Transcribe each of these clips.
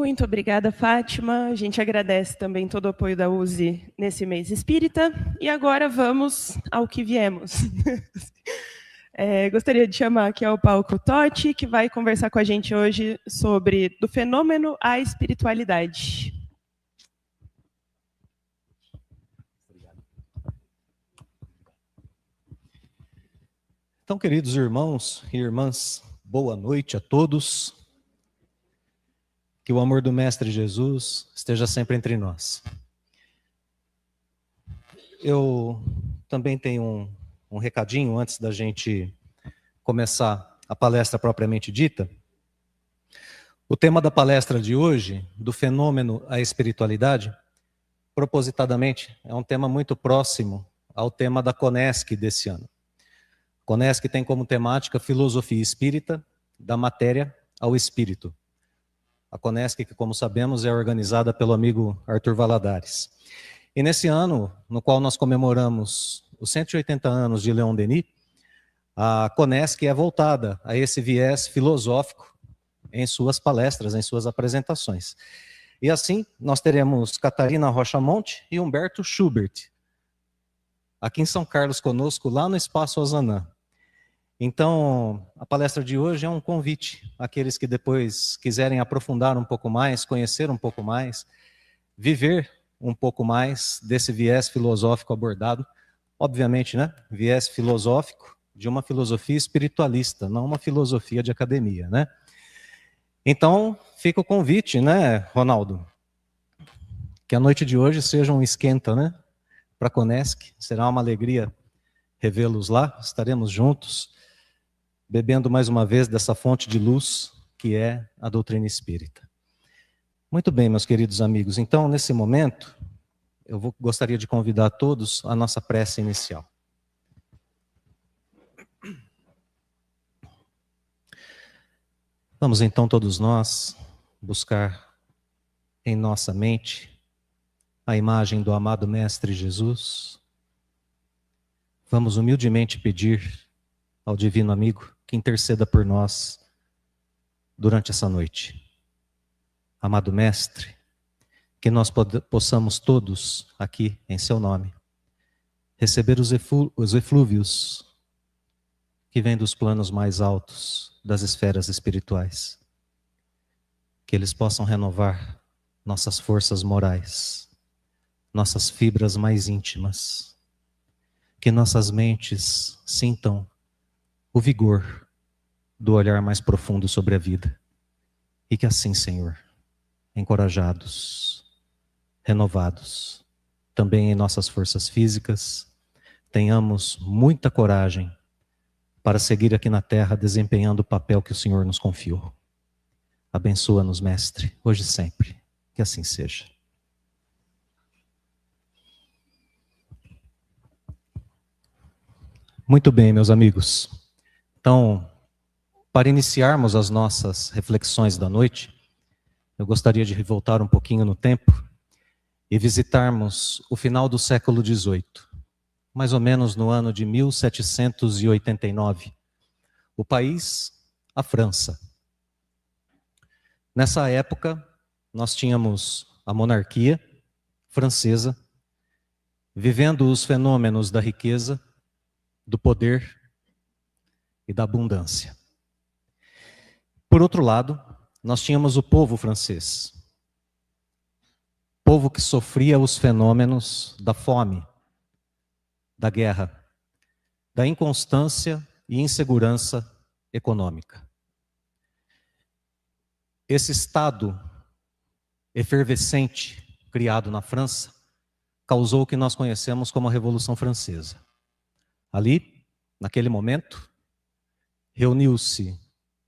Muito obrigada, Fátima. A gente agradece também todo o apoio da USE nesse mês espírita. E agora vamos ao que viemos. Gostaria de chamar aqui ao palco o Totti, que vai conversar com a gente hoje sobre do fenômeno à espiritualidade. Então, queridos irmãos e irmãs, boa noite a todos. Que o amor do Mestre Jesus esteja sempre entre nós. Eu também tenho um recadinho antes da gente começar a palestra propriamente dita. O tema da palestra de hoje, do fenômeno à espiritualidade, propositadamente, é um tema muito próximo ao tema da Conesc desse ano. A Conesc tem como temática filosofia espírita, da matéria ao espírito. A Conesc, que como sabemos, é organizada pelo amigo Arthur Valadares. E nesse ano, no qual nós comemoramos os 180 anos de Leon Denis, a Conesc é voltada a esse viés filosófico em suas palestras, em suas apresentações. E assim, nós teremos Catarina Rocha Monte e Humberto Schubert, aqui em São Carlos conosco, lá no Espaço Ozanam. Então, a palestra de hoje é um convite àqueles que depois quiserem aprofundar um pouco mais, conhecer um pouco mais, viver um pouco mais desse viés filosófico abordado. Obviamente, né? Viés filosófico de uma filosofia espiritualista, não uma filosofia de academia, né? Então, fica o convite, né, Ronaldo? Que a noite de hoje seja um esquenta, né? Para a Conesc. Será uma alegria revê-los lá. Estaremos juntos, bebendo mais uma vez dessa fonte de luz que é a doutrina espírita. Muito bem, meus queridos amigos. Então, nesse momento, eu gostaria de convidar a todos à nossa prece inicial. Vamos então todos nós buscar em nossa mente a imagem do amado Mestre Jesus. Vamos humildemente pedir ao Divino Amigo que interceda por nós durante essa noite. Amado Mestre, que nós possamos todos aqui, em seu nome, receber os eflúvios que vêm dos planos mais altos das esferas espirituais. Que eles possam renovar nossas forças morais, nossas fibras mais íntimas. Que nossas mentes sintam o vigor do olhar mais profundo sobre a vida. E que assim, Senhor, encorajados, renovados, também em nossas forças físicas, tenhamos muita coragem para seguir aqui na terra desempenhando o papel que o Senhor nos confiou. Abençoa-nos, Mestre, hoje e sempre. Que assim seja. Muito bem, meus amigos. Então, para iniciarmos as nossas reflexões da noite, eu gostaria de voltar um pouquinho no tempo e visitarmos o final do século XVIII, mais ou menos no ano de 1789. O país, a França. Nessa época, nós tínhamos a monarquia francesa, vivendo os fenômenos da riqueza, do poder e da abundância. Por outro lado, nós tínhamos o povo francês, povo que sofria os fenômenos da fome, da guerra, da inconstância e insegurança econômica. Esse estado efervescente criado na França causou o que nós conhecemos como a Revolução Francesa. Ali, naquele momento, reuniu-se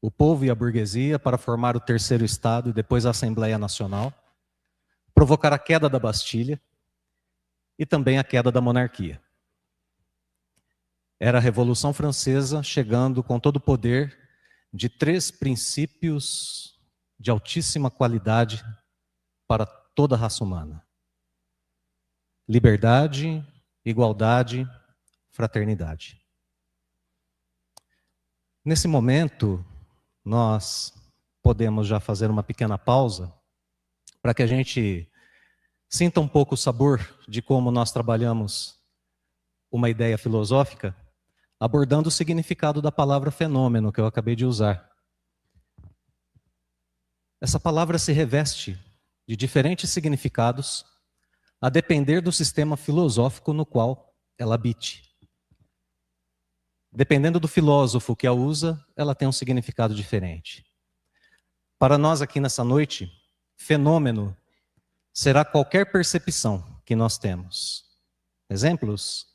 o povo e a burguesia para formar o terceiro Estado e depois a Assembleia Nacional, provocar a queda da Bastilha e também a queda da monarquia. Era a Revolução Francesa chegando com todo o poder de 3 princípios de altíssima qualidade para toda a raça humana: liberdade, igualdade, fraternidade. Nesse momento, nós podemos já fazer uma pequena pausa para que a gente sinta um pouco o sabor de como nós trabalhamos uma ideia filosófica, abordando o significado da palavra fenômeno que eu acabei de usar. Essa palavra se reveste de diferentes significados a depender do sistema filosófico no qual ela habite. Dependendo do filósofo que a usa, ela tem um significado diferente. Para nós aqui nessa noite, fenômeno será qualquer percepção que nós temos. Exemplos?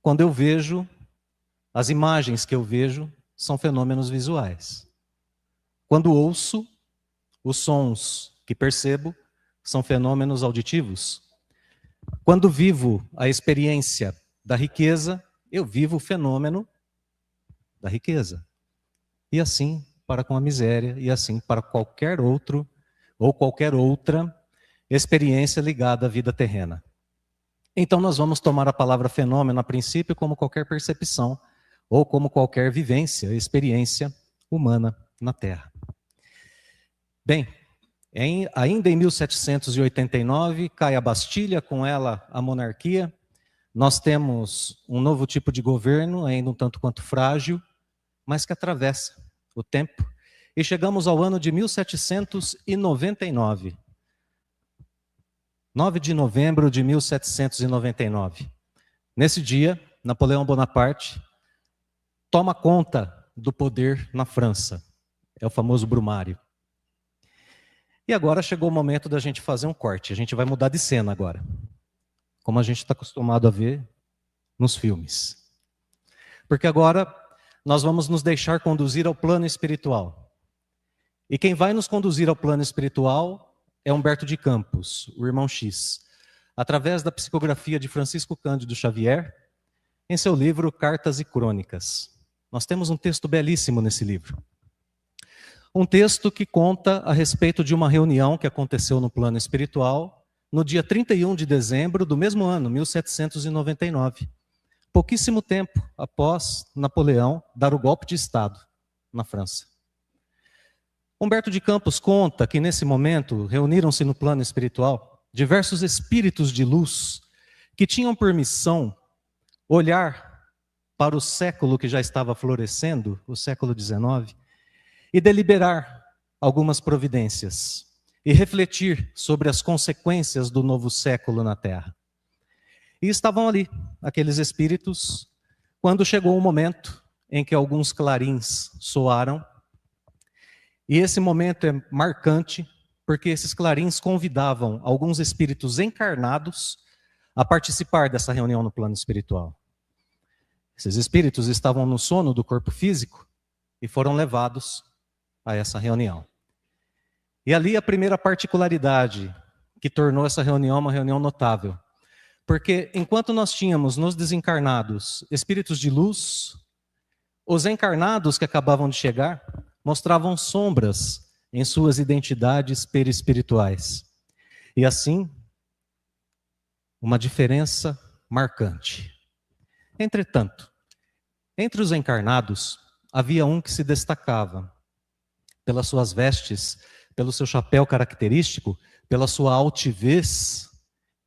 Quando eu vejo, as imagens que eu vejo são fenômenos visuais. Quando ouço, os sons que percebo são fenômenos auditivos. Quando vivo a experiência da riqueza, eu vivo o fenômeno da riqueza. E assim para com a miséria, e assim para qualquer outro ou qualquer outra experiência ligada à vida terrena. Então nós vamos tomar a palavra fenômeno a princípio como qualquer percepção ou como qualquer vivência, experiência humana na Terra. Bem, ainda em 1789 cai a Bastilha, com ela a monarquia. Nós temos um novo tipo de governo, ainda um tanto quanto frágil, mas que atravessa o tempo. E chegamos ao ano de 1799. 9 de novembro de 1799. Nesse dia, Napoleão Bonaparte toma conta do poder na França. É o famoso Brumário. E agora chegou o momento da gente fazer um corte. A gente vai mudar de cena agora, como a gente está acostumado a ver nos filmes. Porque agora nós vamos nos deixar conduzir ao plano espiritual. E quem vai nos conduzir ao plano espiritual é Humberto de Campos, o irmão X, através da psicografia de Francisco Cândido Xavier, em seu livro Cartas e Crônicas. Nós temos um texto belíssimo nesse livro. Um texto que conta a respeito de uma reunião que aconteceu no plano espiritual no dia 31 de dezembro do mesmo ano, 1799. Pouquíssimo tempo após Napoleão dar o golpe de Estado na França. Humberto de Campos conta que nesse momento reuniram-se no plano espiritual diversos espíritos de luz que tinham por missão olhar para o século que já estava florescendo, o século XIX, e deliberar algumas providências e refletir sobre as consequências do novo século na Terra. E estavam ali, aqueles espíritos, quando chegou o momento em que alguns clarins soaram. E esse momento é marcante, porque esses clarins convidavam alguns espíritos encarnados a participar dessa reunião no plano espiritual. Esses espíritos estavam no sono do corpo físico e foram levados a essa reunião. E ali a primeira particularidade que tornou essa reunião uma reunião notável. Porque enquanto nós tínhamos nos desencarnados espíritos de luz, os encarnados que acabavam de chegar mostravam sombras em suas identidades perispirituais. E assim, uma diferença marcante. Entretanto, entre os encarnados, havia um que se destacava pelas suas vestes, pelo seu chapéu característico, pela sua altivez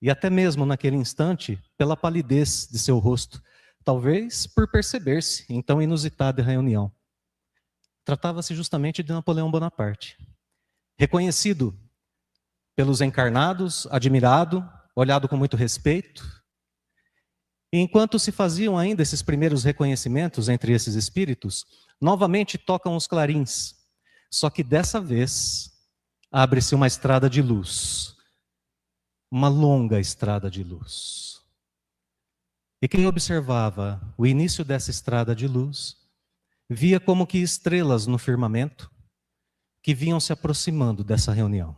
e até mesmo naquele instante, pela palidez de seu rosto, talvez por perceber-se em tão inusitada reunião. Tratava-se justamente de Napoleão Bonaparte. Reconhecido pelos encarnados, admirado, olhado com muito respeito. E enquanto se faziam ainda esses primeiros reconhecimentos entre esses espíritos, novamente tocam os clarins. Só que dessa vez, abre-se uma estrada de luz. Uma longa estrada de luz. E quem observava o início dessa estrada de luz, via como que estrelas no firmamento que vinham se aproximando dessa reunião.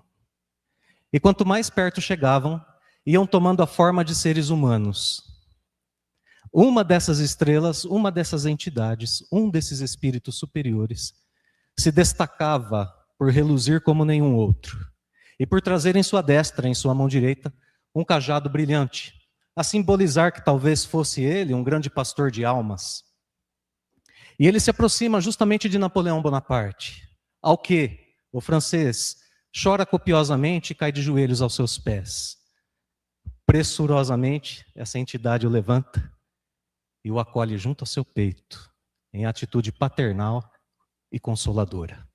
E quanto mais perto chegavam, iam tomando a forma de seres humanos. Uma dessas estrelas, uma dessas entidades, um desses espíritos superiores, se destacava por reluzir como nenhum outro. E por trazer em sua destra, em sua mão direita, um cajado brilhante, a simbolizar que talvez fosse ele um grande pastor de almas. E ele se aproxima justamente de Napoleão Bonaparte, ao que o francês chora copiosamente e cai de joelhos aos seus pés. Pressurosamente, essa entidade o levanta e o acolhe junto ao seu peito, em atitude paternal e consoladora.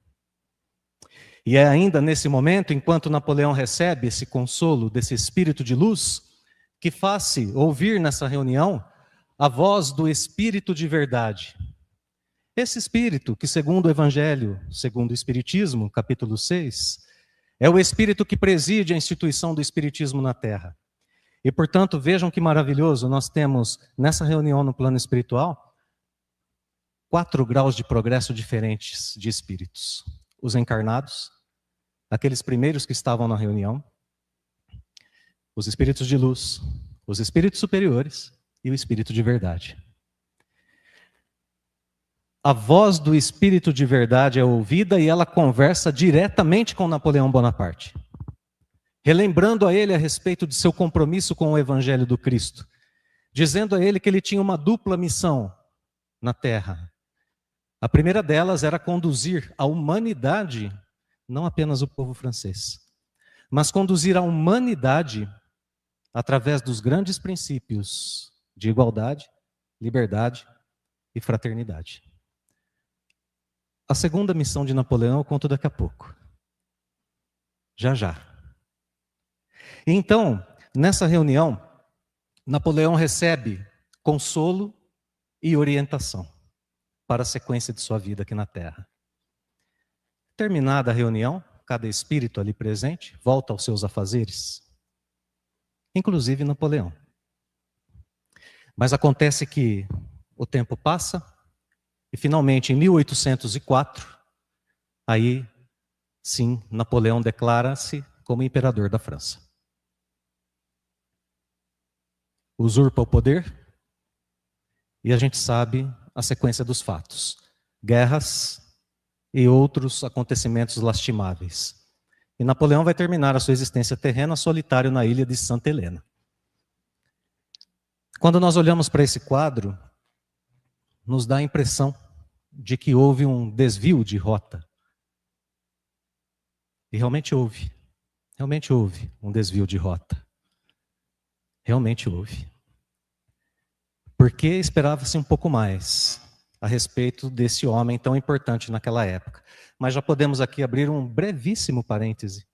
E é ainda nesse momento, enquanto Napoleão recebe esse consolo desse espírito de luz, que faz-se ouvir nessa reunião a voz do Espírito de verdade. Esse Espírito, que segundo o Evangelho, segundo o Espiritismo, capítulo 6, é o Espírito que preside a instituição do Espiritismo na Terra. E, portanto, vejam que maravilhoso, nós temos nessa reunião no plano espiritual 4 graus de progresso diferentes de espíritos. Os encarnados, aqueles primeiros que estavam na reunião, os espíritos de luz, os espíritos superiores e o espírito de verdade. A voz do espírito de verdade é ouvida e ela conversa diretamente com Napoleão Bonaparte, relembrando a ele a respeito de seu compromisso com o Evangelho do Cristo, dizendo a ele que ele tinha uma dupla missão na Terra. A primeira delas era conduzir a humanidade, não apenas o povo francês, mas conduzir a humanidade através dos grandes princípios de igualdade, liberdade e fraternidade. A segunda missão de Napoleão eu conto daqui a pouco. Já já. Então, nessa reunião, Napoleão recebe consolo e orientação para a sequência de sua vida aqui na Terra. Terminada a reunião, cada espírito ali presente volta aos seus afazeres, inclusive Napoleão. Mas acontece que o tempo passa e finalmente em 1804, aí sim, Napoleão declara-se como imperador da França. Usurpa o poder e a gente sabe a sequência dos fatos. Guerras e outros acontecimentos lastimáveis. E Napoleão vai terminar a sua existência terrena solitário na ilha de Santa Helena. Quando nós olhamos para esse quadro, nos dá a impressão de que houve um desvio de rota. E realmente houve um desvio de rota. Realmente houve. Porque esperava-se um pouco mais a respeito desse homem tão importante naquela época. Mas já podemos aqui abrir um brevíssimo parêntese.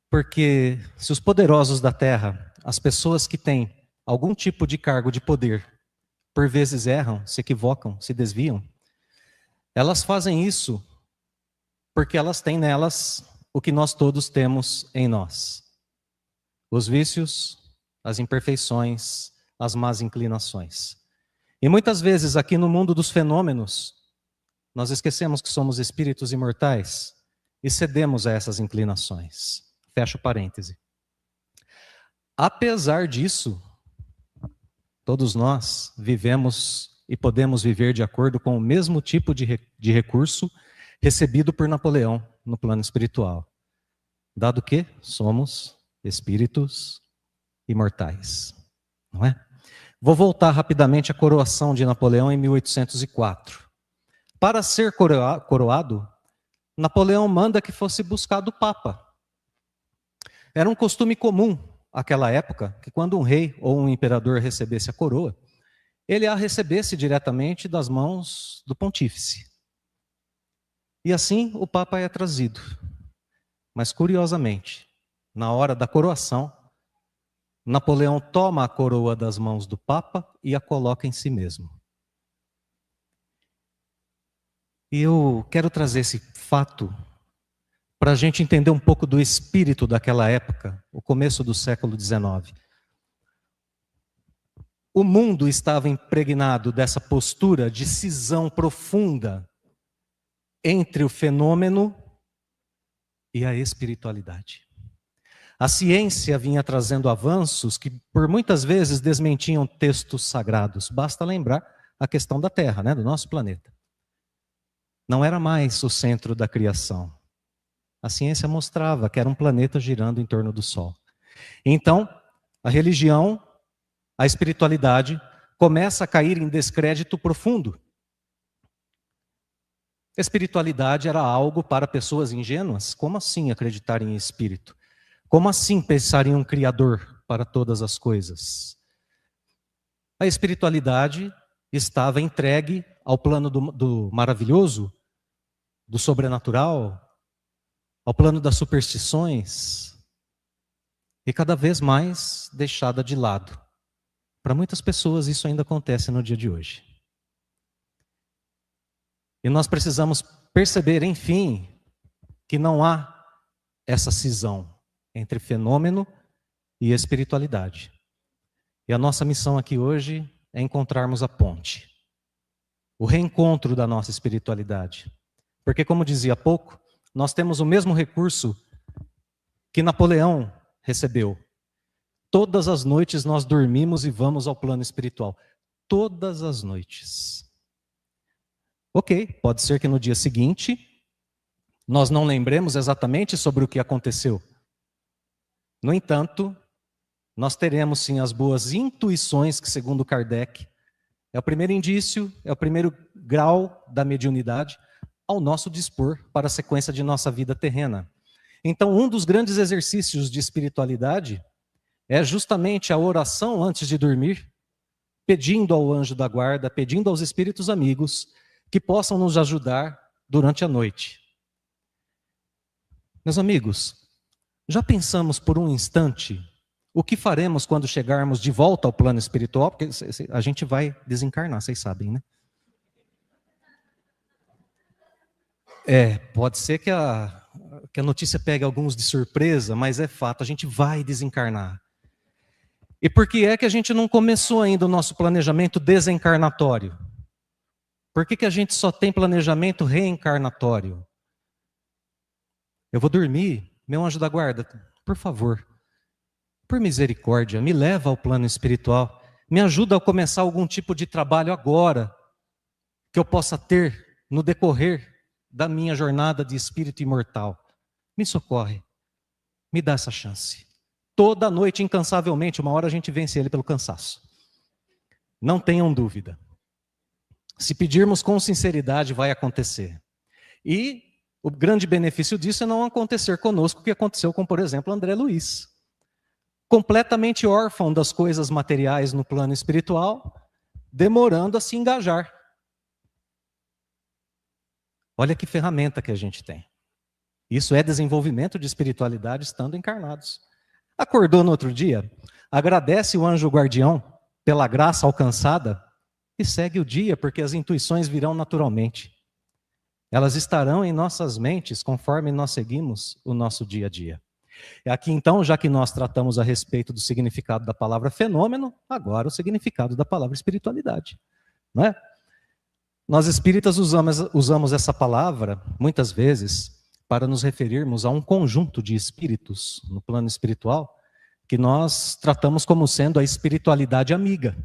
Porque se os poderosos da terra, as pessoas que têm algum tipo de cargo de poder, por vezes erram, se equivocam, se desviam, elas fazem isso porque elas têm nelas o que nós todos temos em nós. Os vícios, as imperfeições, as más inclinações. E muitas vezes aqui no mundo dos fenômenos, nós esquecemos que somos espíritos imortais e cedemos a essas inclinações. Fecha o parêntese. Apesar disso, todos nós vivemos e podemos viver de acordo com o mesmo tipo de recurso recebido por Napoleão no plano espiritual. Dado que somos espíritos imortais, não é? Vou voltar rapidamente à coroação de Napoleão em 1804. Para ser coroado, Napoleão manda que fosse buscado o Papa. Era um costume comum àquela época que quando um rei ou um imperador recebesse a coroa, ele a recebesse diretamente das mãos do pontífice. E assim o Papa é trazido. Mas curiosamente, na hora da coroação, Napoleão toma a coroa das mãos do Papa e a coloca em si mesmo. E eu quero trazer esse fato para a gente entender um pouco do espírito daquela época, o começo do século XIX. O mundo estava impregnado dessa postura de cisão profunda entre o fenômeno e a espiritualidade. A ciência vinha trazendo avanços que por muitas vezes desmentiam textos sagrados. Basta lembrar a questão da Terra, né, do nosso planeta. Não era mais o centro da criação. A ciência mostrava que era um planeta girando em torno do Sol. Então, a religião, a espiritualidade, começa a cair em descrédito profundo. Espiritualidade era algo para pessoas ingênuas. Como assim acreditar em espírito? Como assim pensar em um Criador para todas as coisas? A espiritualidade estava entregue ao plano do maravilhoso, do sobrenatural, ao plano das superstições, e cada vez mais deixada de lado. Para muitas pessoas isso ainda acontece no dia de hoje. E nós precisamos perceber, enfim, que não há essa cisão entre fenômeno e espiritualidade. E a nossa missão aqui hoje é encontrarmos a ponte, o reencontro da nossa espiritualidade. Porque, como dizia há pouco, nós temos o mesmo recurso que Napoleão recebeu. Todas as noites nós dormimos e vamos ao plano espiritual. Todas as noites. Ok, pode ser que no dia seguinte nós não lembremos exatamente sobre o que aconteceu. No entanto, nós teremos sim as boas intuições que, segundo Kardec, é o primeiro indício, é o primeiro grau da mediunidade ao nosso dispor para a sequência de nossa vida terrena. Então, um dos grandes exercícios de espiritualidade é justamente a oração antes de dormir, pedindo ao anjo da guarda, pedindo aos espíritos amigos que possam nos ajudar durante a noite. Meus amigos, já pensamos por um instante o que faremos quando chegarmos de volta ao plano espiritual? Porque a gente vai desencarnar, vocês sabem, né? Pode ser que a notícia pegue alguns de surpresa, mas é fato, a gente vai desencarnar. E por que é que a gente não começou ainda o nosso planejamento desencarnatório? Por que a gente só tem planejamento reencarnatório? Eu vou dormir, meu anjo da guarda, por favor, por misericórdia, me leva ao plano espiritual, me ajuda a começar algum tipo de trabalho agora, que eu possa ter no decorrer da minha jornada de espírito imortal. Me socorre, me dá essa chance. Toda noite, incansavelmente, uma hora a gente vence ele pelo cansaço. Não tenham dúvida. Se pedirmos com sinceridade, vai acontecer. E o grande benefício disso é não acontecer conosco o que aconteceu com, por exemplo, André Luiz. Completamente órfão das coisas materiais no plano espiritual, demorando a se engajar. Olha que ferramenta que a gente tem. Isso é desenvolvimento de espiritualidade estando encarnados. Acordou no outro dia, agradece o anjo guardião pela graça alcançada e segue o dia, porque as intuições virão naturalmente. Elas estarão em nossas mentes conforme nós seguimos o nosso dia a dia. E aqui então, já que nós tratamos a respeito do significado da palavra fenômeno, agora o significado da palavra espiritualidade. Não é? Nós espíritas usamos essa palavra, muitas vezes, para nos referirmos a um conjunto de espíritos no plano espiritual, que nós tratamos como sendo a espiritualidade amiga.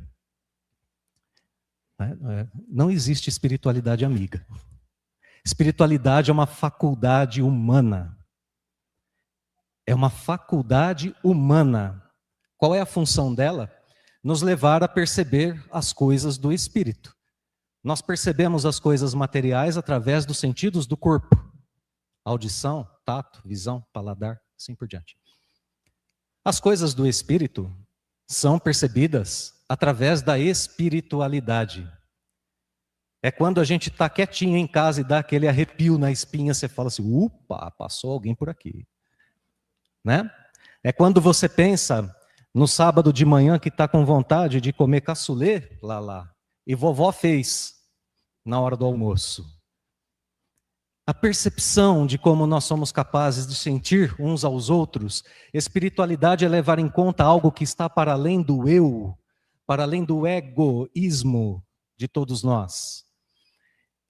Não existe espiritualidade amiga. Espiritualidade é uma faculdade humana. É uma faculdade humana. Qual é a função dela? Nos levar a perceber as coisas do espírito. Nós percebemos as coisas materiais através dos sentidos do corpo. Audição, tato, visão, paladar, assim por diante. As coisas do espírito são percebidas através da espiritualidade. É quando a gente está quietinho em casa e dá aquele arrepio na espinha, você fala assim, upa, passou alguém por aqui. Né? É quando você pensa no sábado de manhã que está com vontade de comer cassoulet, lá, e vovó fez na hora do almoço. A percepção de como nós somos capazes de sentir uns aos outros, espiritualidade é levar em conta algo que está para além do eu, para além do egoísmo de todos nós.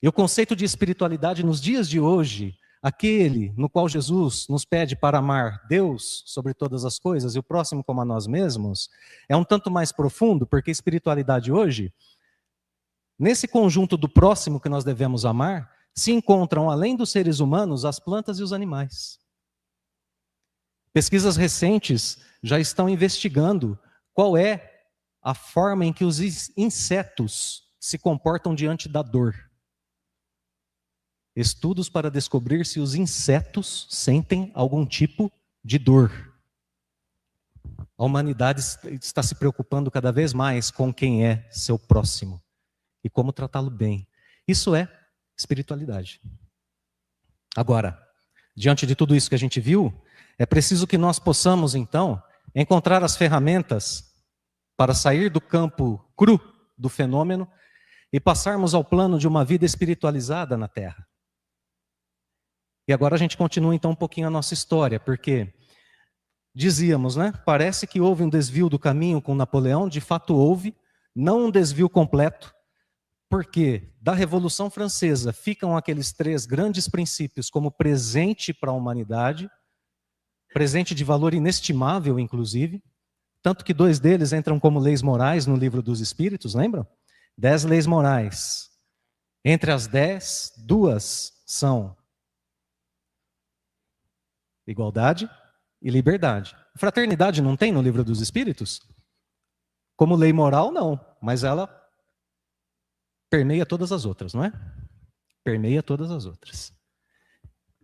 E o conceito de espiritualidade nos dias de hoje, aquele no qual Jesus nos pede para amar Deus sobre todas as coisas e o próximo como a nós mesmos, é um tanto mais profundo, porque espiritualidade hoje, nesse conjunto do próximo que nós devemos amar, se encontram, além dos seres humanos, as plantas e os animais. Pesquisas recentes já estão investigando qual é a forma em que os insetos se comportam diante da dor. estudos para descobrir se os insetos sentem algum tipo de dor. A humanidade está se preocupando cada vez mais com quem é seu próximo e como tratá-lo bem. Isso é espiritualidade. Agora, diante de tudo isso que a gente viu, é preciso que nós possamos, então, encontrar as ferramentas para sair do campo cru do fenômeno e passarmos ao plano de uma vida espiritualizada na Terra. E agora a gente continua, então, um pouquinho a nossa história, porque dizíamos, né? Parece que houve um desvio do caminho com Napoleão, de fato houve, não um desvio completo, porque da Revolução Francesa ficam aqueles 3 grandes princípios como presente para a humanidade, presente de valor inestimável, inclusive, tanto que 2 deles entram como leis morais no Livro dos Espíritos, lembram? 10 leis morais. Entre as 10, 2 são igualdade e liberdade. Fraternidade não tem no Livro dos Espíritos? Como lei moral, não, mas ela permeia todas as outras, não é? Permeia todas as outras.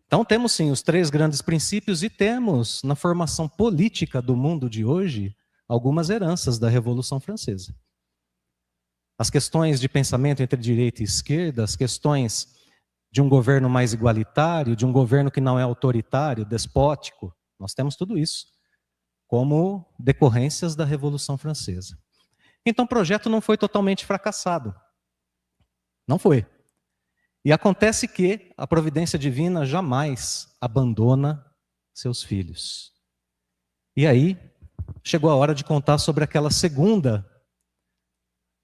Então temos sim os 3 grandes princípios e temos na formação política do mundo de hoje algumas heranças da Revolução Francesa. As questões de pensamento entre direita e esquerda, as questões de um governo mais igualitário, de um governo que não é autoritário, despótico, nós temos tudo isso como decorrências da Revolução Francesa. Então o projeto não foi totalmente fracassado. Não foi. E acontece que a providência divina jamais abandona seus filhos. E aí, chegou a hora de contar sobre aquela segunda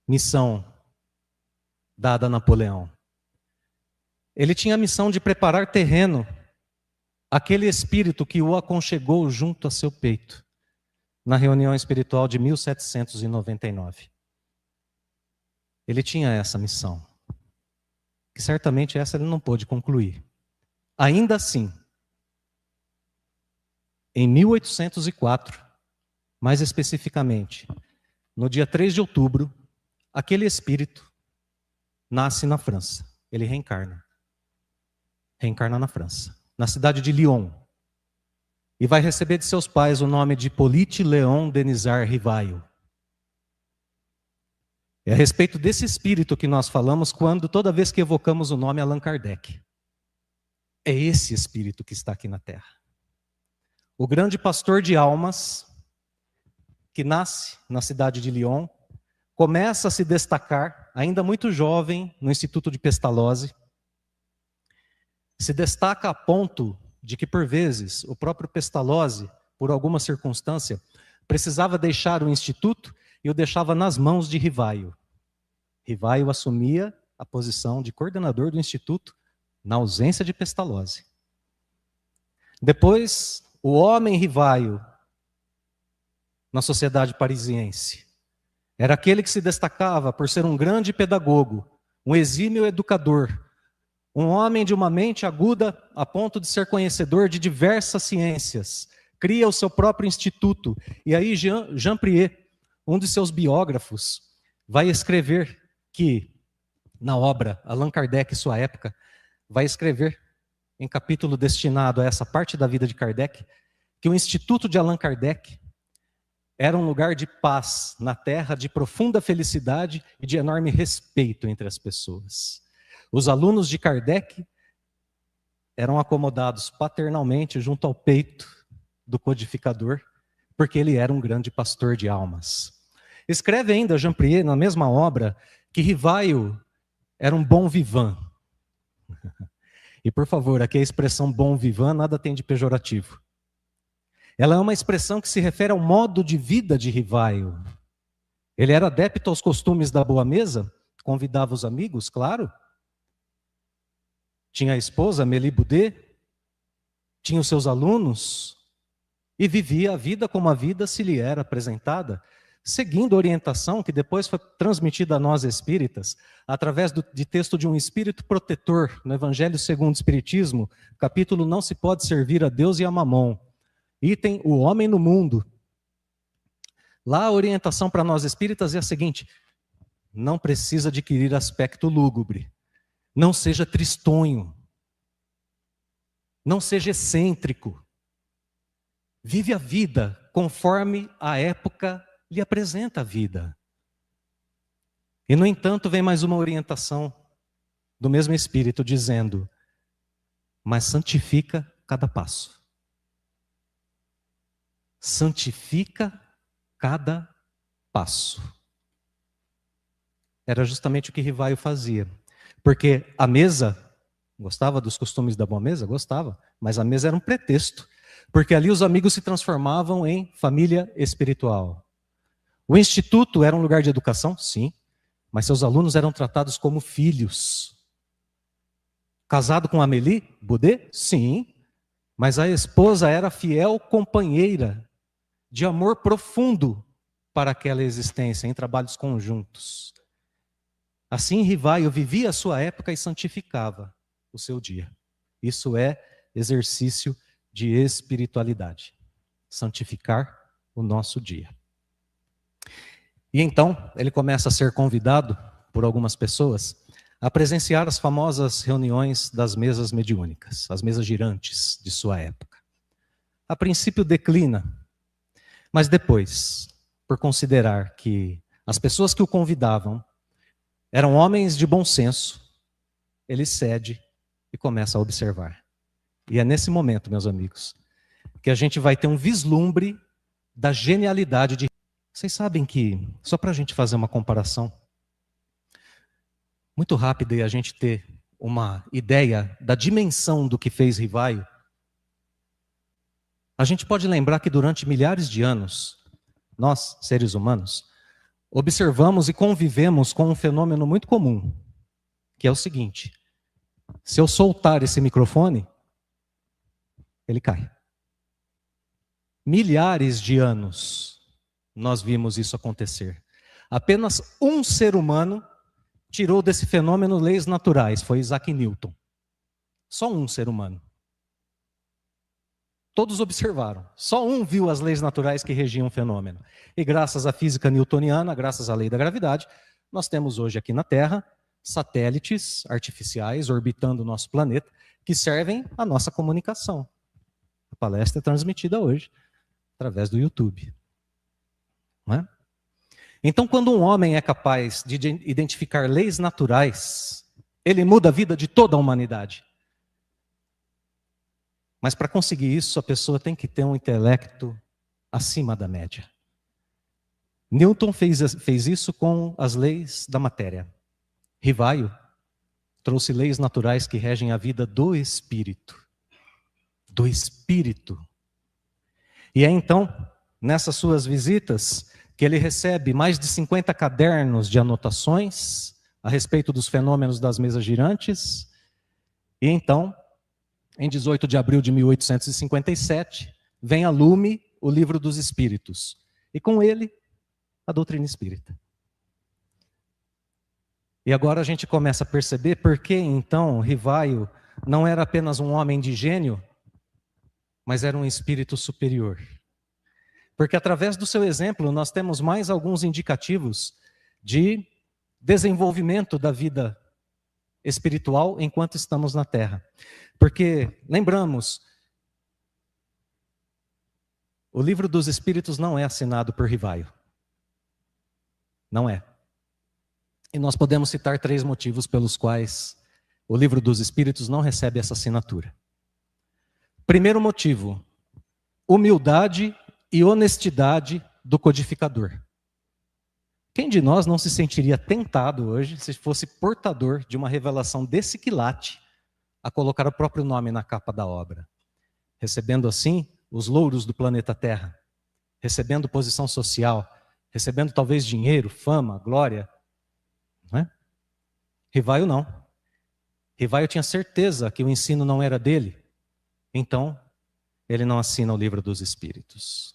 missão dada a Napoleão. Ele tinha a missão de preparar terreno àquele espírito que o aconchegou junto a seu peito, na reunião espiritual de 1799. Ele tinha essa missão. Que certamente essa ele não pôde concluir. Ainda assim, em 1804, mais especificamente, no dia 3 de outubro, aquele espírito nasce na França. Ele reencarna. Reencarna na França, na cidade de Lyon. E vai receber de seus pais o nome de Hippolyte Léon Denisard Rivaio. É a respeito desse espírito que nós falamos toda vez que evocamos o nome Allan Kardec. É esse espírito que está aqui na Terra. O grande pastor de almas, que nasce na cidade de Lyon, começa a se destacar, ainda muito jovem, no Instituto de Pestalozzi. Se destaca a ponto de que, por vezes, o próprio Pestalozzi, por alguma circunstância, precisava deixar o Instituto e o deixava nas mãos de Rivaio. Rivaio assumia a posição de coordenador do Instituto na ausência de Pestalozzi. Depois, o homem Rivaio, na sociedade parisiense, era aquele que se destacava por ser um grande pedagogo, um exímio educador, um homem de uma mente aguda a ponto de ser conhecedor de diversas ciências. Cria o seu próprio instituto. E aí Jean Priet, um de seus biógrafos, vai escrever que, na obra Allan Kardec e sua época, vai escrever, em capítulo destinado a essa parte da vida de Kardec, que o Instituto de Allan Kardec era um lugar de paz na Terra, de profunda felicidade e de enorme respeito entre as pessoas. Os alunos de Kardec eram acomodados paternalmente junto ao peito do codificador, porque ele era um grande pastor de almas. Escreve ainda Jean Priet, na mesma obra, que Rivaio era um bom vivant. E, por favor, aqui a expressão bom vivant nada tem de pejorativo. Ela é uma expressão que se refere ao modo de vida de Rivaio. Ele era adepto aos costumes da boa mesa, convidava os amigos, claro. Tinha a esposa, Amélie Boudet, tinha os seus alunos, e vivia a vida como a vida se lhe era apresentada, seguindo a orientação que depois foi transmitida a nós espíritas, através de texto de um espírito protetor, no Evangelho segundo o Espiritismo, capítulo Não se pode servir a Deus e a Mamon. Item, o homem no mundo. Lá a orientação para nós espíritas é a seguinte: não precisa adquirir aspecto lúgubre, não seja tristonho, Não seja excêntrico. Vive a vida conforme a época lhe apresenta a vida. E, no entanto, vem mais uma orientação do mesmo Espírito dizendo: mas santifica cada passo. Santifica cada passo. Era justamente o que Rivaio fazia. Porque a mesa, gostava dos costumes da boa mesa? Gostava. Mas a mesa era um pretexto. Porque ali os amigos se transformavam em família espiritual. O instituto era um lugar de educação? Sim. Mas seus alunos eram tratados como filhos. Casado com Amélie Boudet? Sim. Mas a esposa era fiel companheira de amor profundo para aquela existência, em trabalhos conjuntos. Assim, Rivaio vivia a sua época e santificava o seu dia. Isso é exercício de espiritualidade. Santificar o nosso dia. E então, ele começa a ser convidado por algumas pessoas a presenciar as famosas reuniões das mesas mediúnicas, as mesas girantes de sua época. A princípio declina, mas depois, por considerar que as pessoas que o convidavam eram homens de bom senso, ele cede e começa a observar. E é nesse momento, meus amigos, que a gente vai ter um vislumbre da genialidade de... Vocês sabem que, só para a gente fazer uma comparação muito rápida e a gente ter uma ideia da dimensão do que fez Rivaio, a gente pode lembrar que durante milhares de anos, nós, seres humanos, observamos e convivemos com um fenômeno muito comum, que é o seguinte: se eu soltar esse microfone, ele cai. Milhares de anos nós vimos isso acontecer. Apenas um ser humano tirou desse fenômeno leis naturais, foi Isaac Newton. Só um ser humano. Todos observaram. Só um viu as leis naturais que regiam o fenômeno. E graças à física newtoniana, graças à lei da gravidade, nós temos hoje aqui na Terra satélites artificiais orbitando o nosso planeta que servem à nossa comunicação. A palestra é transmitida hoje através do YouTube. Não é? Então, quando um homem é capaz de identificar leis naturais, ele muda a vida de toda a humanidade. Mas para conseguir isso, a pessoa tem que ter um intelecto acima da média. Newton fez isso com as leis da matéria. Rivaio trouxe leis naturais que regem a vida do espírito. Do espírito. E é então, nessas suas visitas, que ele recebe mais de 50 cadernos de anotações a respeito dos fenômenos das mesas girantes. E então, em 18 de abril de 1857, vem a lume o Livro dos Espíritos. E com ele, a doutrina espírita. E agora a gente começa a perceber por que então Rivaio não era apenas um homem de gênio, mas era um espírito superior. Porque através do seu exemplo nós temos mais alguns indicativos de desenvolvimento da vida espiritual enquanto estamos na Terra. Porque, lembramos, o Livro dos Espíritos não é assinado por Rivaio. Não é. E nós podemos citar 3 motivos pelos quais o Livro dos Espíritos não recebe essa assinatura. Primeiro motivo, humildade e honestidade do codificador. Quem de nós não se sentiria tentado hoje, se fosse portador de uma revelação desse quilate, a colocar o próprio nome na capa da obra, recebendo assim os louros do planeta Terra, recebendo posição social, recebendo talvez dinheiro, fama, glória, não é? Rivaio não. Rivaio tinha certeza que o ensino não era dele, então ele não assina o Livro dos Espíritos.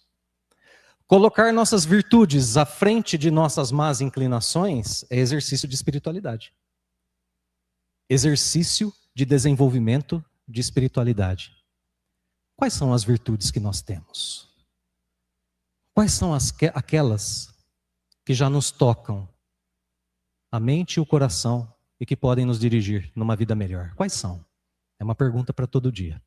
Colocar nossas virtudes à frente de nossas más inclinações é exercício de espiritualidade. Exercício de desenvolvimento de espiritualidade. Quais são as virtudes que nós temos? Quais são aquelas que já nos tocam a mente e o coração e que podem nos dirigir numa vida melhor? Quais são? É uma pergunta para todo dia.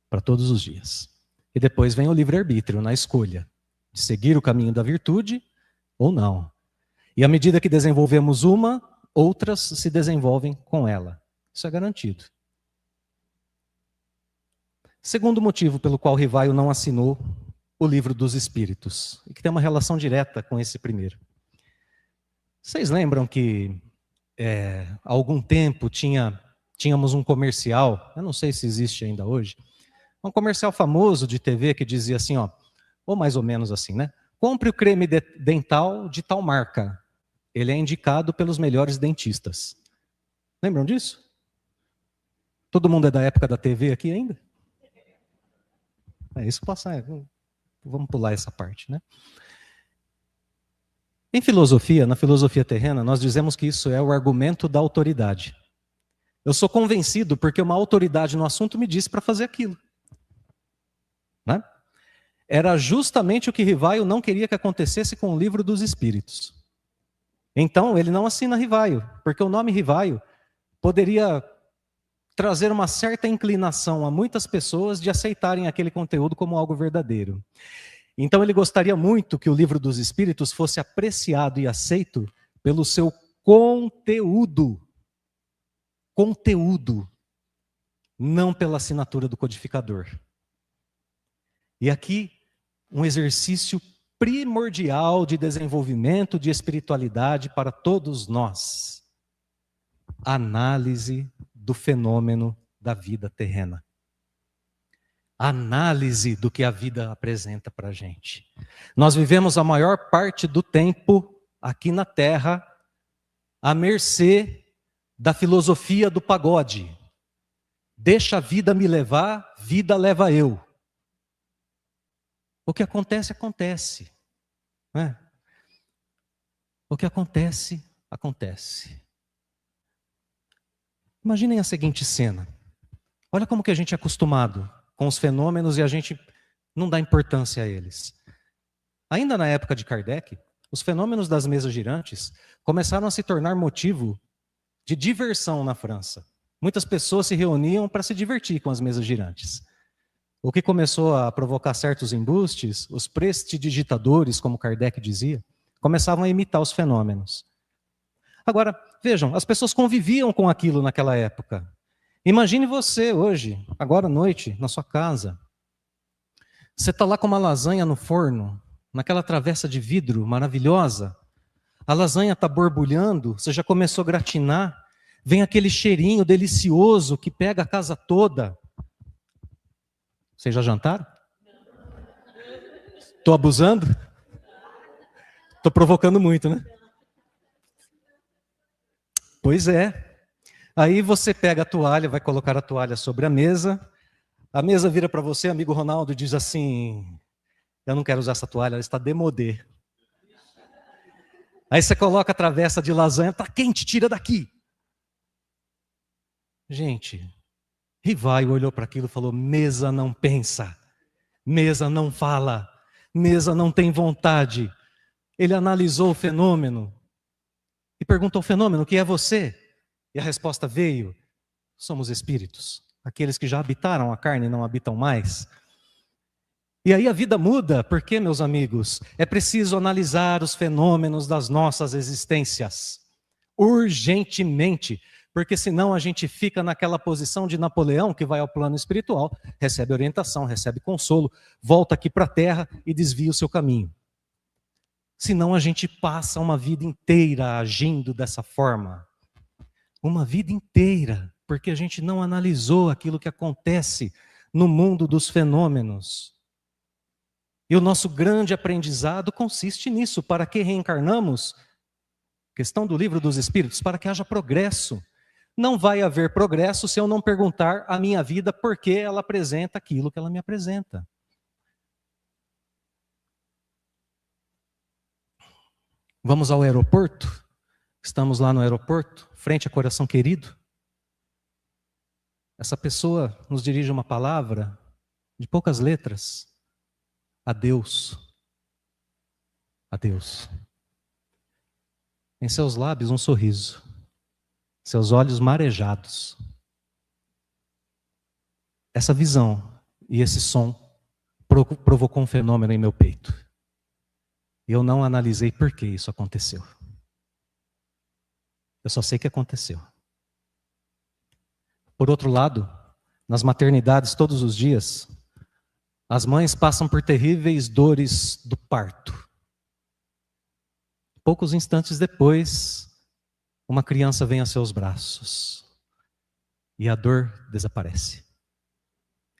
para todos os dias. E depois vem o livre-arbítrio na escolha de seguir o caminho da virtude ou não. E à medida que desenvolvemos uma, outras se desenvolvem com ela. Isso é garantido. Segundo motivo pelo qual Rivaio não assinou o Livro dos Espíritos, e que tem uma relação direta com esse primeiro. Vocês lembram que há algum tempo tínhamos um comercial, eu não sei se existe ainda hoje, um comercial famoso de TV que dizia assim, ó, ou mais ou menos assim, né? Compre o creme dental de tal marca. Ele é indicado pelos melhores dentistas. Lembram disso? Todo mundo é da época da TV aqui ainda? Isso passar. Vamos pular essa parte, né? Em filosofia, na filosofia terrena, nós dizemos que isso é o argumento da autoridade. Eu sou convencido porque uma autoridade no assunto me disse para fazer aquilo. Né? Era justamente o que Rivaio não queria que acontecesse com o Livro dos Espíritos. Então, ele não assina Rivaio, porque o nome Rivaio poderia trazer uma certa inclinação a muitas pessoas de aceitarem aquele conteúdo como algo verdadeiro. Então, ele gostaria muito que o Livro dos Espíritos fosse apreciado e aceito pelo seu conteúdo. Conteúdo, não pela assinatura do codificador. E aqui, um exercício primordial de desenvolvimento de espiritualidade para todos nós. Análise do fenômeno da vida terrena. Análise do que a vida apresenta para a gente. Nós vivemos a maior parte do tempo aqui na Terra à mercê da filosofia do pagode. Deixa a vida me levar, vida leva eu. O que acontece, acontece. Né? O que acontece, acontece. Imaginem a seguinte cena. Olha como que a gente é acostumado com os fenômenos e a gente não dá importância a eles. Ainda na época de Kardec, os fenômenos das mesas girantes começaram a se tornar motivo de diversão na França. Muitas pessoas se reuniam para se divertir com as mesas girantes. O que começou a provocar certos embustes, os prestidigitadores, como Kardec dizia, começavam a imitar os fenômenos. Agora, vejam, as pessoas conviviam com aquilo naquela época. Imagine você hoje, agora à noite, na sua casa. Você está lá com uma lasanha no forno, naquela travessa de vidro maravilhosa. A lasanha está borbulhando, você já começou a gratinar. Vem aquele cheirinho delicioso que pega a casa toda. Vocês já jantaram? Estou abusando? Estou provocando muito, né? Pois é. Aí você pega a toalha, vai colocar a toalha sobre a mesa vira para você, amigo Ronaldo, e diz assim, eu não quero usar essa toalha, ela está démodé. Aí você coloca a travessa de lasanha, está quente, tira daqui. Gente, Rivaio olhou para aquilo e falou, mesa não pensa, mesa não fala, mesa não tem vontade. Ele analisou o fenômeno e perguntou ao fenômeno, o que é você? E a resposta veio, somos espíritos, aqueles que já habitaram a carne e não habitam mais. E aí a vida muda, porque, meus amigos, é preciso analisar os fenômenos das nossas existências, urgentemente, porque senão a gente fica naquela posição de Napoleão, que vai ao plano espiritual, recebe orientação, recebe consolo, volta aqui para a terra e desvia o seu caminho. Senão a gente passa uma vida inteira agindo dessa forma. Uma vida inteira, porque a gente não analisou aquilo que acontece no mundo dos fenômenos. E o nosso grande aprendizado consiste nisso. Para que reencarnamos? Questão do Livro dos Espíritos, para que haja progresso. Não vai haver progresso se eu não perguntar à minha vida por que ela apresenta aquilo que ela me apresenta. Vamos ao aeroporto? Estamos lá no aeroporto, frente a Coração Querido. Essa pessoa nos dirige uma palavra de poucas letras. Adeus. Adeus. Em seus lábios um sorriso. Seus olhos marejados. Essa visão e esse som provocou um fenômeno em meu peito. Eu não analisei por que isso aconteceu. Eu só sei que aconteceu. Por outro lado, nas maternidades todos os dias, as mães passam por terríveis dores do parto. Poucos instantes depois, uma criança vem a seus braços e a dor desaparece.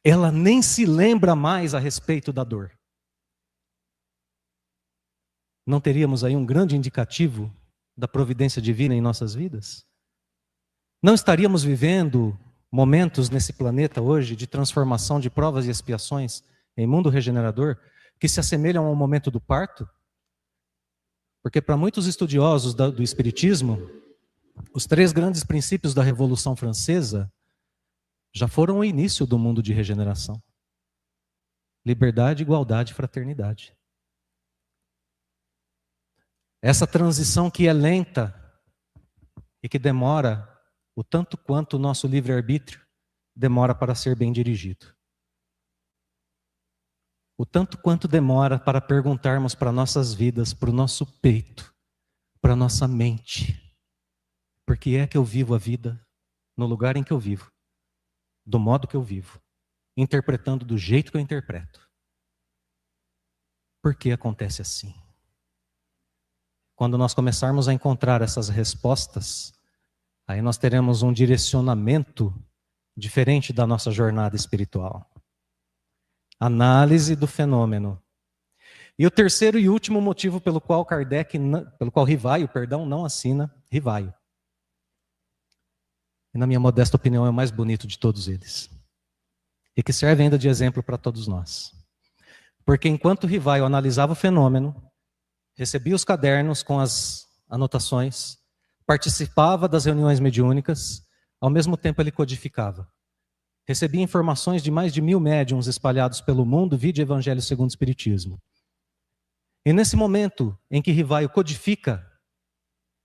Ela nem se lembra mais a respeito da dor. Não teríamos aí um grande indicativo da providência divina em nossas vidas? Não estaríamos vivendo momentos nesse planeta hoje de transformação de provas e expiações em mundo regenerador que se assemelham ao momento do parto? Porque para muitos estudiosos do Espiritismo, os 3 grandes princípios da Revolução Francesa já foram o início do mundo de regeneração. Liberdade, igualdade e fraternidade. Essa transição que é lenta e que demora o tanto quanto o nosso livre-arbítrio demora para ser bem dirigido. O tanto quanto demora para perguntarmos para nossas vidas, para o nosso peito, para a nossa mente, por que é que eu vivo a vida no lugar em que eu vivo, do modo que eu vivo, interpretando do jeito que eu interpreto. Por que acontece assim? Quando nós começarmos a encontrar essas respostas, aí nós teremos um direcionamento diferente da nossa jornada espiritual. Análise do fenômeno. E o terceiro e último motivo pelo qual Rivaio, não assina, Rivaio. E na minha modesta opinião é o mais bonito de todos eles. E que serve ainda de exemplo para todos nós. Porque enquanto Rivaio analisava o fenômeno, recebia os cadernos com as anotações, participava das reuniões mediúnicas, ao mesmo tempo ele codificava. Recebia informações de mais de 1000 médiuns espalhados pelo mundo, vide Evangelho segundo o Espiritismo. E nesse momento em que Rivaio codifica,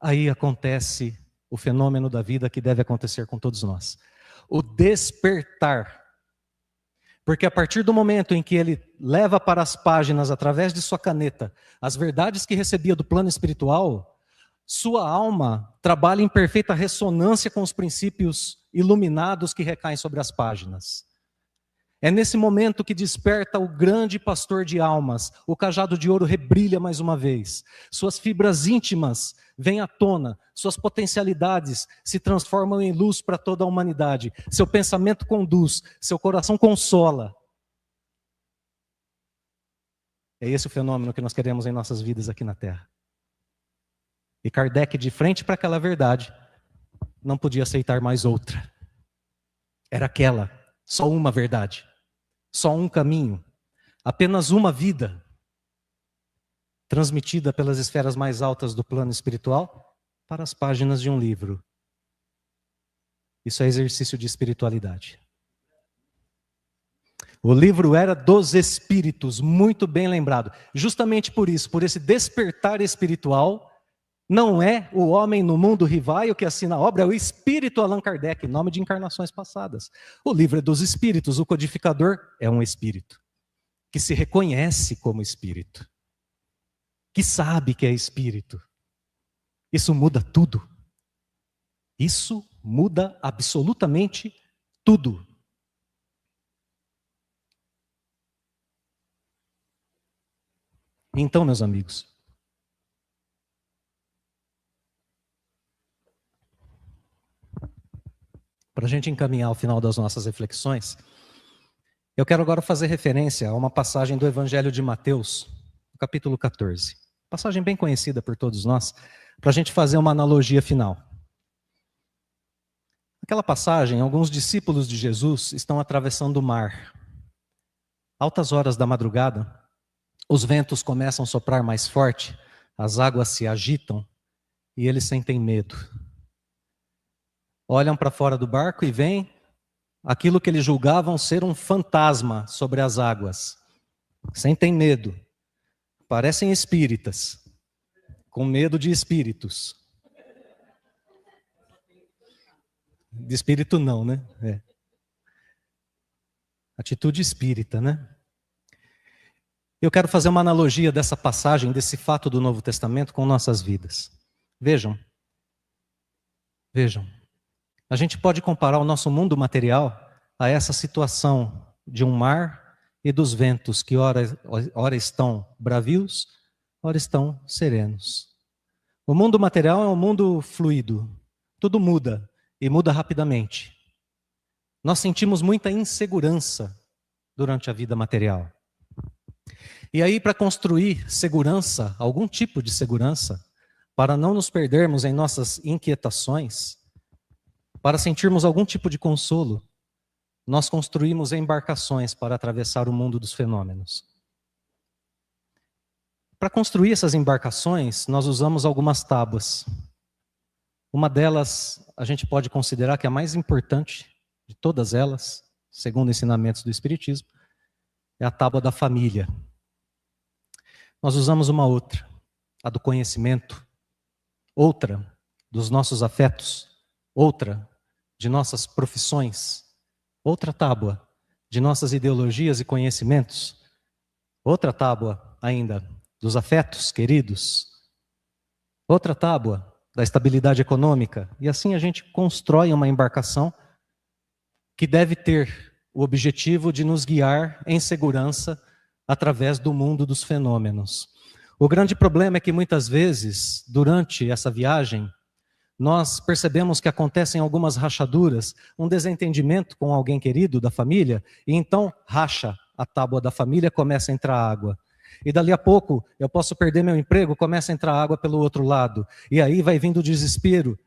aí acontece o fenômeno da vida que deve acontecer com todos nós. O despertar. Porque a partir do momento em que ele leva para as páginas, através de sua caneta, as verdades que recebia do plano espiritual, sua alma trabalha em perfeita ressonância com os princípios iluminados que recaem sobre as páginas. É nesse momento que desperta o grande pastor de almas, o cajado de ouro rebrilha mais uma vez. Suas fibras íntimas vêm à tona, suas potencialidades se transformam em luz para toda a humanidade. Seu pensamento conduz, seu coração consola. É esse o fenômeno que nós queremos em nossas vidas aqui na Terra. E Kardec, de frente para aquela verdade, não podia aceitar mais outra. Era aquela, só uma verdade, só um caminho, apenas uma vida, transmitida pelas esferas mais altas do plano espiritual para as páginas de um livro. Isso é exercício de espiritualidade. O livro era dos espíritos, muito bem lembrado. Justamente por isso, por esse despertar espiritual, não é o homem no mundo Rivaio que assina a obra, é o espírito Allan Kardec, nome de encarnações passadas. O livro é dos espíritos, o codificador é um espírito, que se reconhece como espírito, que sabe que é espírito. Isso muda tudo. Isso muda absolutamente tudo. Então, meus amigos, para a gente encaminhar ao final das nossas reflexões, eu quero agora fazer referência a uma passagem do Evangelho de Mateus, no capítulo 14. Passagem bem conhecida por todos nós, para a gente fazer uma analogia final. Naquela passagem, alguns discípulos de Jesus estão atravessando o mar. Altas horas da madrugada, os ventos começam a soprar mais forte, as águas se agitam e eles sentem medo. Olham para fora do barco e veem aquilo que eles julgavam ser um fantasma sobre as águas. Sentem medo. Parecem espíritas, com medo de espíritos. De espírito não, né? É. Atitude espírita, né? Eu quero fazer uma analogia dessa passagem, desse fato do Novo Testamento com nossas vidas. Vejam. A gente pode comparar o nosso mundo material a essa situação de um mar e dos ventos que ora estão bravios, ora estão serenos. O mundo material é um mundo fluido. Tudo muda e muda rapidamente. Nós sentimos muita insegurança durante a vida material. E aí, para construir segurança, algum tipo de segurança, para não nos perdermos em nossas inquietações, para sentirmos algum tipo de consolo, nós construímos embarcações para atravessar o mundo dos fenômenos. Para construir essas embarcações, nós usamos algumas tábuas. Uma delas, a gente pode considerar que é a mais importante de todas elas, segundo ensinamentos do Espiritismo, é a tábua da família. Nós usamos uma outra, a do conhecimento, outra dos nossos afetos, outra de nossas profissões, outra tábua de nossas ideologias e conhecimentos, outra tábua ainda dos afetos queridos, outra tábua da estabilidade econômica, e assim a gente constrói uma embarcação que deve ter o objetivo de nos guiar em segurança através do mundo dos fenômenos. O grande problema é que muitas vezes, durante essa viagem, nós percebemos que acontecem algumas rachaduras, um desentendimento com alguém querido da família, e então racha a tábua da família, começa a entrar água. E dali a pouco eu posso perder meu emprego, começa a entrar água pelo outro lado. E aí vai vindo o desespero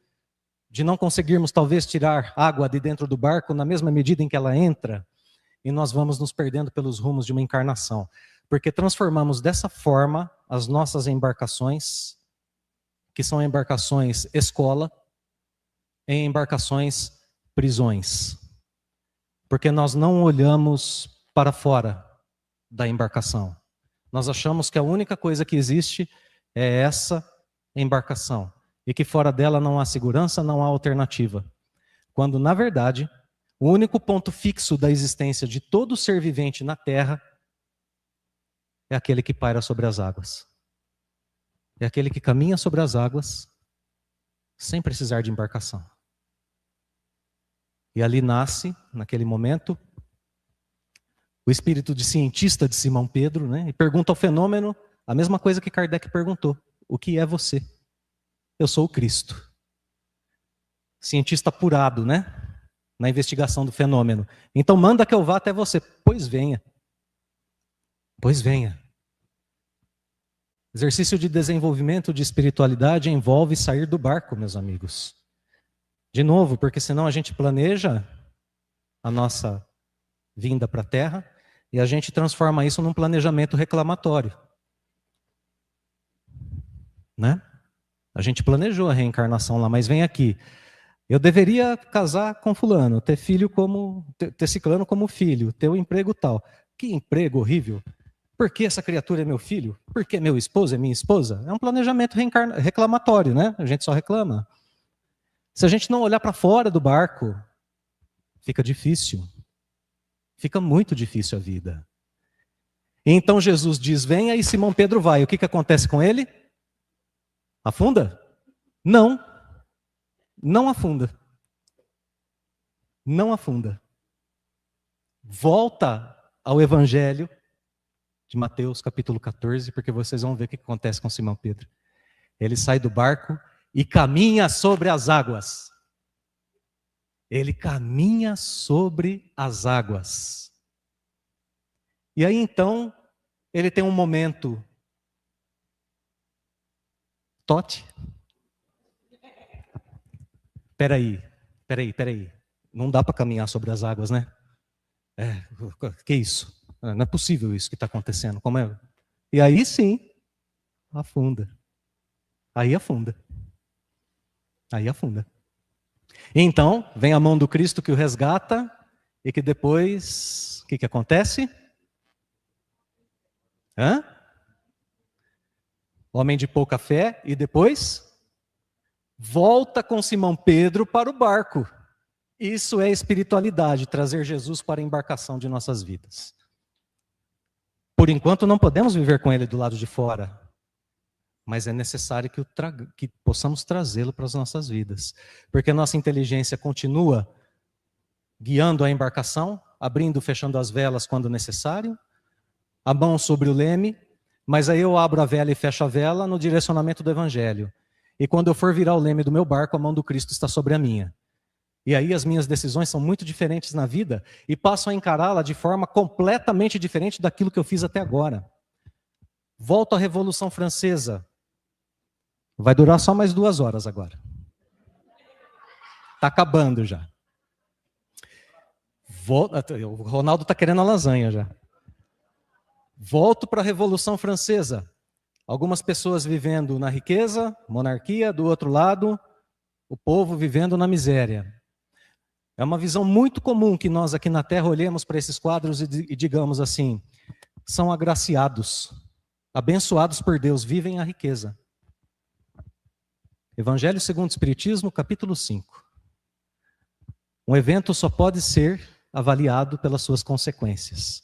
de não conseguirmos talvez tirar água de dentro do barco na mesma medida em que ela entra, e nós vamos nos perdendo pelos rumos de uma encarnação. Porque transformamos dessa forma as nossas embarcações, que são embarcações escola, em embarcações prisões. Porque nós não olhamos para fora da embarcação. Nós achamos que a única coisa que existe é essa embarcação. E que fora dela não há segurança, não há alternativa. Quando, na verdade, o único ponto fixo da existência de todo ser vivente na Terra é aquele que paira sobre as águas. É aquele que caminha sobre as águas sem precisar de embarcação. E ali nasce, naquele momento, o espírito de cientista de Simão Pedro, né? E pergunta ao fenômeno a mesma coisa que Kardec perguntou: o que é você? Eu sou o Cristo. Cientista apurado, né? Na investigação do fenômeno. Então manda que eu vá até você. Pois venha. Pois venha. Exercício de desenvolvimento de espiritualidade envolve sair do barco, meus amigos. De novo, porque senão a gente planeja a nossa vinda para a Terra e a gente transforma isso num planejamento reclamatório. Né? A gente planejou a reencarnação lá, mas vem aqui. Eu deveria casar com fulano, ter filho ter ciclano como filho, ter um emprego tal. Que emprego horrível. Por que essa criatura é meu filho? Por que meu esposo é minha esposa? É um planejamento reclamatório, né? A gente só reclama. Se a gente não olhar para fora do barco, fica difícil. Fica muito difícil a vida. E então Jesus diz, venha, e Simão Pedro vai. O que acontece com ele? Afunda? Não. Não afunda. Não afunda. Volta ao Evangelho de Mateus, capítulo 14, porque vocês vão ver o que acontece com Simão Pedro. Ele sai do barco e caminha sobre as águas. Ele caminha sobre as águas. E aí então, ele tem um momento Tote. Peraí. Não dá para caminhar sobre as águas, né? Que isso? Não é possível isso que está acontecendo. Como é? E aí sim, afunda. Aí afunda. Então, vem a mão do Cristo que o resgata e que depois, o que acontece? Homem de pouca fé, e depois volta com Simão Pedro para o barco. Isso é espiritualidade, trazer Jesus para a embarcação de nossas vidas. Por enquanto não podemos viver com ele do lado de fora, mas é necessário que possamos trazê-lo para as nossas vidas, porque a nossa inteligência continua guiando a embarcação, abrindo e fechando as velas quando necessário, a mão sobre o leme, mas aí eu abro a vela e fecho a vela no direcionamento do Evangelho. E quando eu for virar o leme do meu barco, a mão do Cristo está sobre a minha. E aí as minhas decisões são muito diferentes na vida e passo a encará-la de forma completamente diferente daquilo que eu fiz até agora. Volto à Revolução Francesa. Vai durar só mais 2 horas agora. Está acabando já. O Ronaldo está querendo a lasanha já. Volto para a Revolução Francesa. Algumas pessoas vivendo na riqueza, monarquia, do outro lado, o povo vivendo na miséria. É uma visão muito comum que nós aqui na Terra olhemos para esses quadros e digamos assim, são agraciados, abençoados por Deus, vivem a riqueza. Evangelho segundo o Espiritismo, capítulo 5. Um evento só pode ser avaliado pelas suas consequências.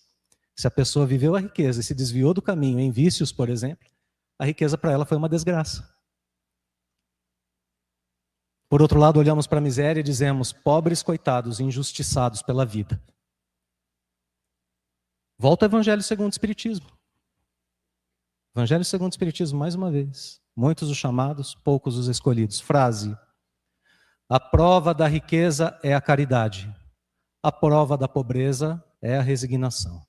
Se a pessoa viveu a riqueza e se desviou do caminho em vícios, por exemplo, a riqueza para ela foi uma desgraça. Por outro lado, olhamos para a miséria e dizemos, pobres coitados, injustiçados pela vida. Volta ao Evangelho segundo o Espiritismo. Evangelho segundo o Espiritismo, mais uma vez. Muitos os chamados, poucos os escolhidos. Frase: a prova da riqueza é a caridade. A prova da pobreza é a resignação.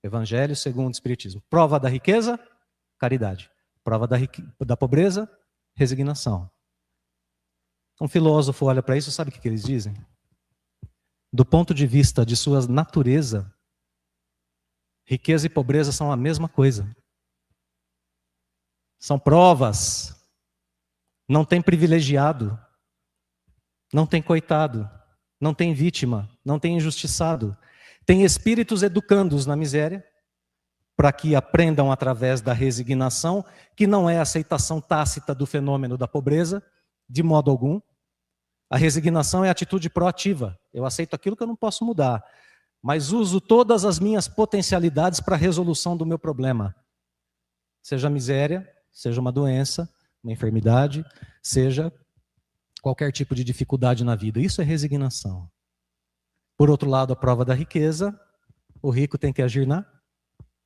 Evangelho segundo o Espiritismo. Prova da riqueza, caridade. Prova da pobreza, resignação. Um filósofo olha para isso, sabe o que eles dizem? Do ponto de vista de sua natureza, riqueza e pobreza são a mesma coisa. São provas. Não tem privilegiado. Não tem coitado. Não tem vítima. Não tem injustiçado. Tem espíritos educandos na miséria, para que aprendam através da resignação, que não é a aceitação tácita do fenômeno da pobreza, de modo algum. A resignação é a atitude proativa. Eu aceito aquilo que eu não posso mudar, mas uso todas as minhas potencialidades para a resolução do meu problema. Seja miséria, seja uma doença, uma enfermidade, seja qualquer tipo de dificuldade na vida. Isso é resignação. Por outro lado, a prova da riqueza, o rico tem que agir na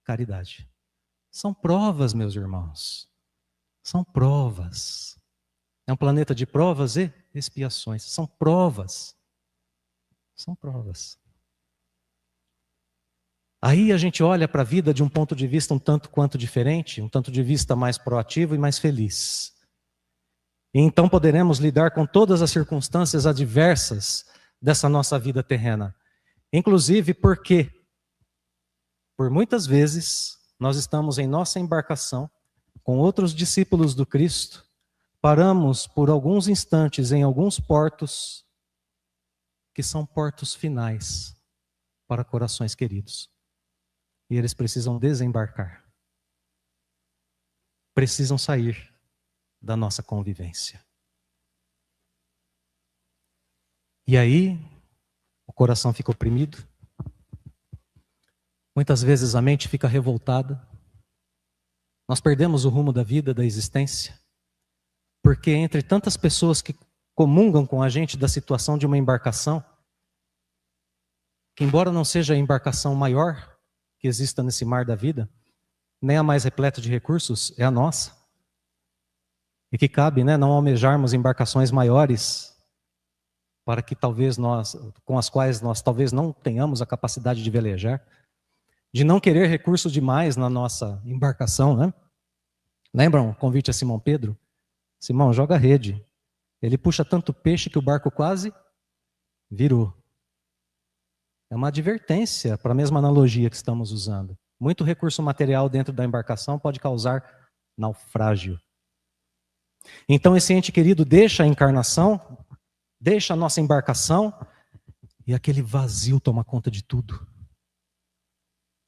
caridade. São provas, meus irmãos. São provas. É um planeta de provas e expiações. São provas. São provas. Aí a gente olha para a vida de um ponto de vista um tanto quanto diferente, um tanto de vista mais proativo e mais feliz. E então poderemos lidar com todas as circunstâncias adversas dessa nossa vida terrena. Inclusive porque, por muitas vezes, nós estamos em nossa embarcação com outros discípulos do Cristo, paramos por alguns instantes em alguns portos que são portos finais para corações queridos. E eles precisam desembarcar. Precisam sair da nossa convivência. E aí, o coração fica oprimido. Muitas vezes a mente fica revoltada. Nós perdemos o rumo da vida, da existência. Porque entre tantas pessoas que comungam com a gente da situação de uma embarcação, que embora não seja a embarcação maior que exista nesse mar da vida, nem a mais repleta de recursos, é a nossa. E que cabe, não almejarmos embarcações maiores, para que talvez com as quais nós talvez não tenhamos a capacidade de velejar, de não querer recursos demais na nossa embarcação, né? Lembram o convite a Simão Pedro? Simão, joga a rede. Ele puxa tanto peixe que o barco quase virou. É uma advertência para a mesma analogia que estamos usando. Muito recurso material dentro da embarcação pode causar naufrágio. Então esse ente querido deixa a encarnação, deixa a nossa embarcação e aquele vazio toma conta de tudo.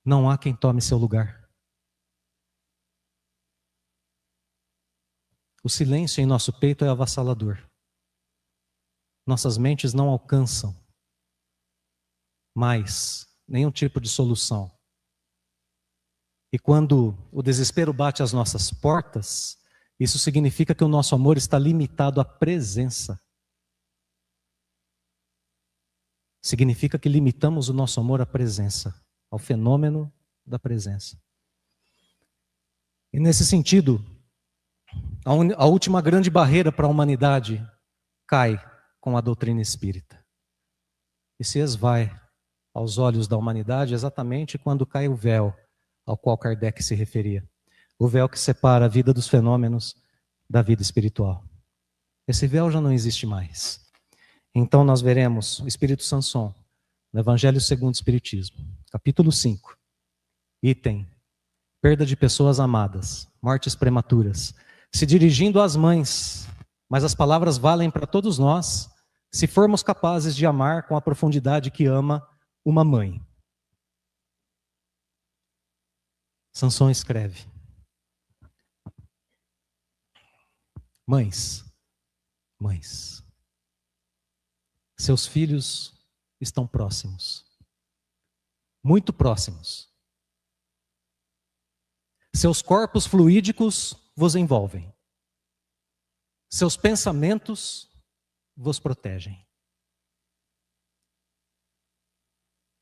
Não há quem tome seu lugar. O silêncio em nosso peito é avassalador. nossas mentes não alcançam mais nenhum tipo de solução. E quando o desespero bate às nossas portas, isso significa que o nosso amor está limitado à presença. Significa que limitamos o nosso amor à presença, ao fenômeno da presença. E nesse sentido, a última grande barreira para a humanidade cai com a doutrina espírita. E se esvai aos olhos da humanidade exatamente quando cai o véu ao qual Kardec se referia. O véu que separa a vida dos fenômenos da vida espiritual. Esse véu já não existe mais. Então nós veremos o Espírito Sanson, no Evangelho segundo o Espiritismo, capítulo 5, item, perda de pessoas amadas, mortes prematuras, se dirigindo às mães, mas as palavras valem para todos nós, se formos capazes de amar com a profundidade que ama uma mãe. Sanson escreve: mães, seus filhos estão próximos, muito próximos. Seus corpos fluídicos vos envolvem. Seus pensamentos vos protegem.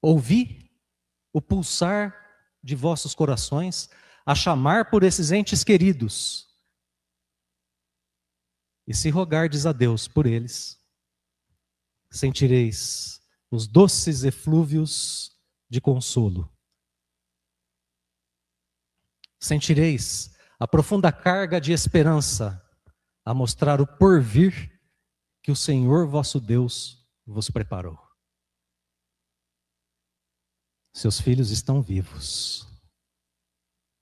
Ouvi o pulsar de vossos corações a chamar por esses entes queridos. E se rogardes a Deus por eles, sentireis os doces eflúvios de consolo. Sentireis a profunda carga de esperança a mostrar o porvir que o Senhor vosso Deus vos preparou. Seus filhos estão vivos,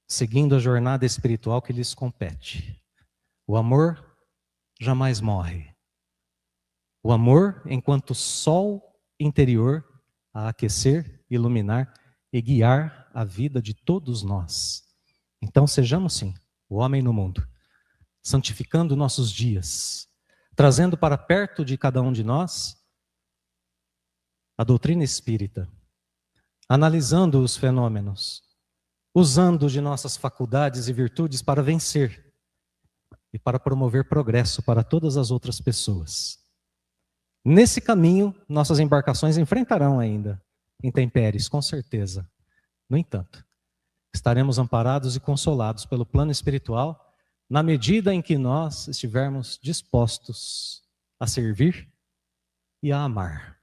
seguindo a jornada espiritual que lhes compete. O amor jamais morre. O amor enquanto sol interior a aquecer, iluminar e guiar a vida de todos nós. Então sejamos sim, o homem no mundo, santificando nossos dias, trazendo para perto de cada um de nós a doutrina espírita, analisando os fenômenos, usando de nossas faculdades e virtudes para vencer e para promover progresso para todas as outras pessoas. Nesse caminho, nossas embarcações enfrentarão ainda intempéries, com certeza. No entanto, estaremos amparados e consolados pelo plano espiritual na medida em que nós estivermos dispostos a servir e a amar.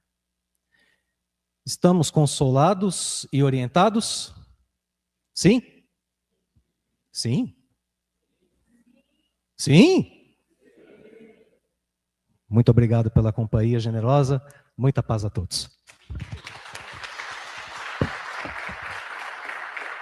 Estamos consolados e orientados? Sim? Sim? Sim? Muito obrigado pela companhia generosa. Muita paz a todos.